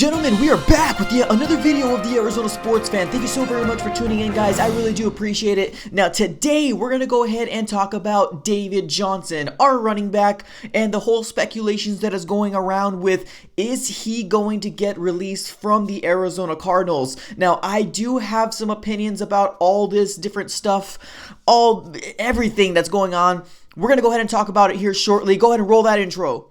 and gentlemen, we are back with yet another video of the Arizona Sports Fan. Thank you so very much for tuning in, guys. I really do appreciate it. Now, today, we're going to go ahead and talk about David Johnson, our running back, and the whole speculations that is going around with, is he going to get released from the Arizona Cardinals? Now, I do have some opinions about all this different stuff, everything that's going on. We're going to go ahead and talk about it here shortly. Go ahead and roll that intro.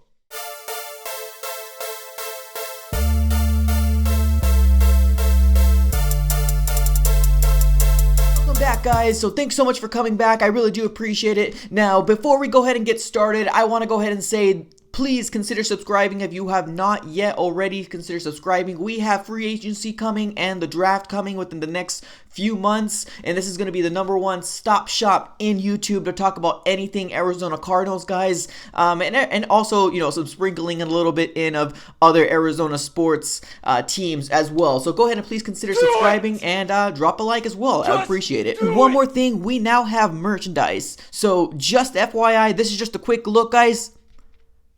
Back, guys. So thanks so much for coming back. I really do appreciate it. Now, before we go ahead and get started, I want to go ahead and say, please consider subscribing if you have not yet already. Consider subscribing. We have free agency coming and the draft coming within the next few months, and this is going to be the #1 stop shop in YouTube to talk about anything Arizona Cardinals, guys, and also, you know, some sprinkling a little bit in of other Arizona sports teams as well. So go ahead and please consider subscribing and drop a like as well. I appreciate it. One more thing, we now have merchandise. So just FYI, this is just a quick look, guys.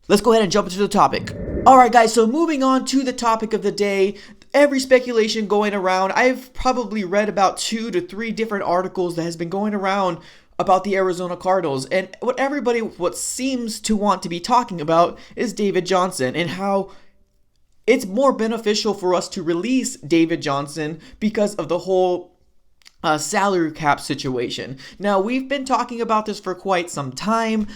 Let's go ahead and jump into the topic. Alright, guys, so moving on to the topic of the day. Every speculation going around, I've probably read about 2 to 3 different articles that has been going around about the Arizona Cardinals, and what seems to want to be talking about is David Johnson and how it's more beneficial for us to release David Johnson because of the whole salary cap situation. Now, we've been talking about this for quite some time.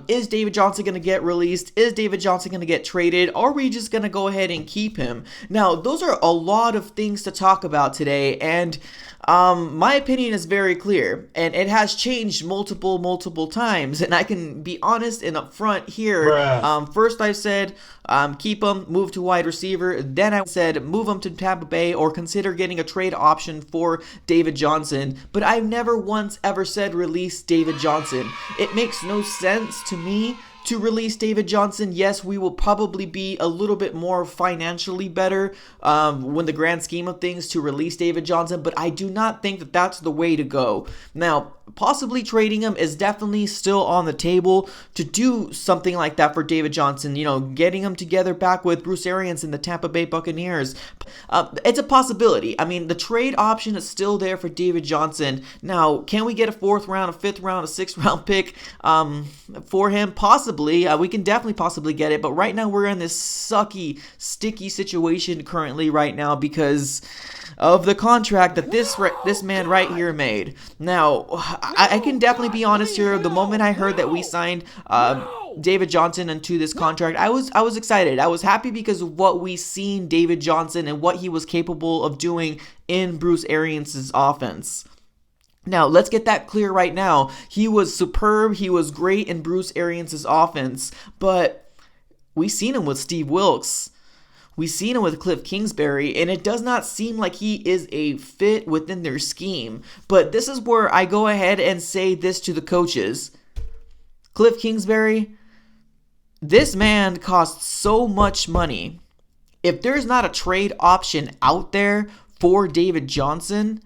Is David Johnson going to get released? Is David Johnson going to get traded? Are we just going to go ahead and keep him? Now, those are a lot of things to talk about today, and my opinion is very clear, and it has changed multiple times, and I can be honest and upfront here. First I said keep him, move to wide receiver. Then I said move him to Tampa Bay or consider getting a trade option for David Johnson. But I've never once ever said release David Johnson. It makes no sense to me to release David Johnson. Yes, we will probably be a little bit more financially better when the grand scheme of things to release David Johnson, but I do not think that that's the way to go. Now, possibly trading him is definitely still on the table to do something like that for David Johnson, you know, getting him together back with Bruce Arians and the Tampa Bay Buccaneers. It's a possibility. I mean, the trade option is still there for David Johnson. Now, can we get a 4th round, a 5th round, a 6th round pick for him? Possibly. We can definitely possibly get it, but right now we're in this sucky, sticky situation currently right now because of the contract that this man right here made. Now, I can definitely be honest here. The moment I heard that we signed David Johnson into this contract, I was excited. I was happy because of what we seen David Johnson and what he was capable of doing in Bruce Arians' offense. Now, let's get that clear right now. He was superb. He was great in Bruce Arians' offense, but we've seen him with Steve Wilks. We've seen him with Cliff Kingsbury, and it does not seem like he is a fit within their scheme. But this is where I go ahead and say this to the coaches. Cliff Kingsbury, this man costs so much money. If there's not a trade option out there for David Johnson,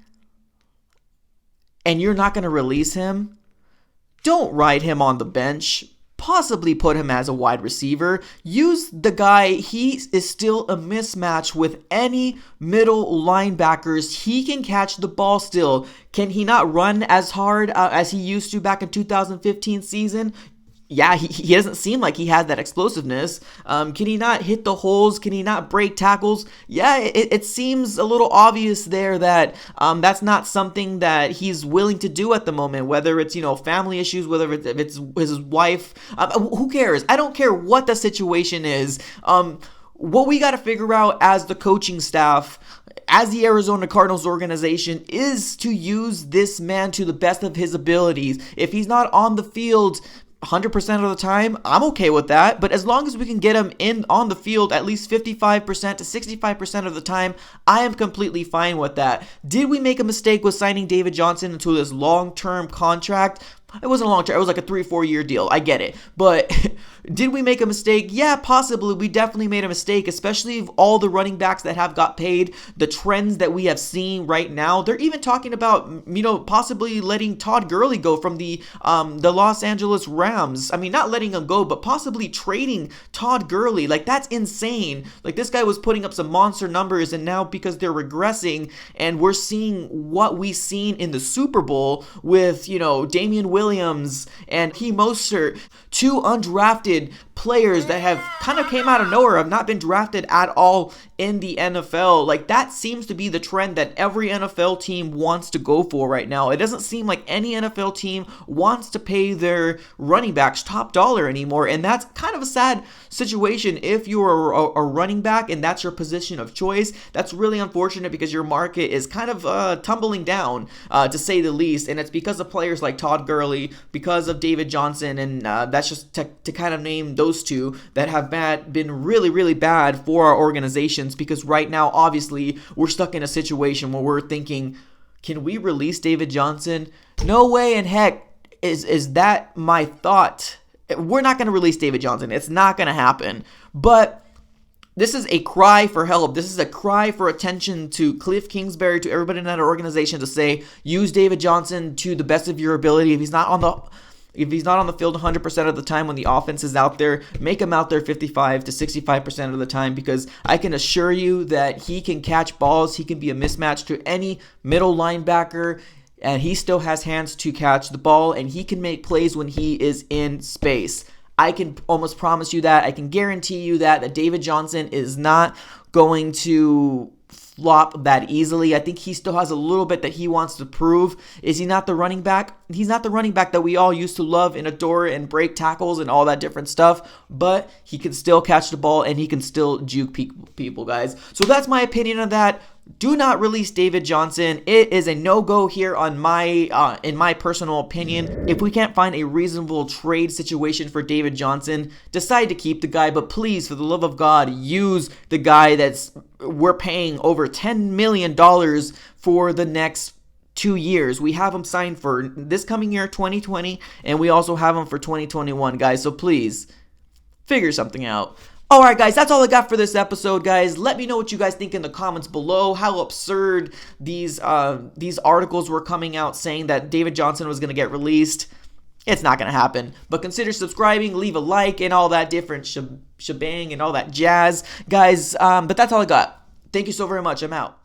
and you're not going to release him, don't ride him on the bench. Possibly put him as a wide receiver. Use the guy. He is still a mismatch with any middle linebackers. He can catch the ball still. Can he not run as hard as he used to back in 2015 season? Yeah, he doesn't seem like he has that explosiveness. Can he not hit the holes? Can he not break tackles? Yeah, it seems a little obvious there that that's not something that he's willing to do at the moment, whether it's, you know, family issues, whether it's his wife. Who cares? I don't care what the situation is. What we got to figure out as the coaching staff, as the Arizona Cardinals organization, is to use this man to the best of his abilities. If he's not on the field 100% of the time, I'm okay with that, but as long as we can get him on the field at least 55% to 65% of the time, I am completely fine with that. Did we make a mistake with signing David Johnson into this long-term contract? It wasn't a long term. It was like a 3-4 year deal. I get it. But did we make a mistake? Yeah, possibly. We definitely made a mistake, especially of all the running backs that have got paid, the trends that we have seen right now. They're even talking about, possibly letting Todd Gurley go from the Los Angeles Rams. I mean, not letting him go, but possibly trading Todd Gurley. Like, that's insane. Like, this guy was putting up some monster numbers, and now because they're regressing and we're seeing what we seen in the Super Bowl with, Damian Williams and Key Mostert, two undrafted players that have kind of came out of nowhere, have not been drafted at all in the NFL. Like, that seems to be the trend that every NFL team wants to go for right now. It doesn't seem like any NFL team wants to pay their running backs top dollar anymore, and that's kind of a sad situation if you're a running back and that's your position of choice. That's really unfortunate because your market is kind of tumbling down, to say the least, and it's because of players like Todd Gurley, because of David Johnson, and that's just to kind of name those two that have been really, really bad for our organizations, because right now, obviously, we're stuck in a situation where we're thinking, can we release David Johnson? No way in heck is that my thought. We're not going to release David Johnson. It's not going to happen. But this is a cry for help. This is a cry for attention to Cliff Kingsbury, to everybody in that organization, to say, use David Johnson to the best of your ability. If he's not on the field 100% of the time when the offense is out there, make him out there 55 to 65% of the time, because I can assure you that he can catch balls. He can be a mismatch to any middle linebacker, and he still has hands to catch the ball, and he can make plays when he is in space. I can almost promise you that. I can guarantee you that David Johnson is not going to flop that easily. I think he still has a little bit that he wants to prove. Is he not the running back? He's not the running back that we all used to love and adore and break tackles and all that different stuff, but he can still catch the ball and he can still juke people, guys. So that's my opinion on that. Do not release David Johnson. It is a no-go here on in my personal opinion. If we can't find a reasonable trade situation for David Johnson, decide to keep the guy. But please, for the love of God, use the guy we're paying over $10 million for the next 2 years. We have him signed for this coming year, 2020, and we also have him for 2021, guys. So please, figure something out. Alright guys, that's all I got for this episode, guys. Let me know what you guys think in the comments below. How absurd these articles were coming out saying that David Johnson was going to get released. It's not going to happen. But consider subscribing, leave a like, and all that different shebang and all that jazz. Guys, but that's all I got. Thank you so very much. I'm out.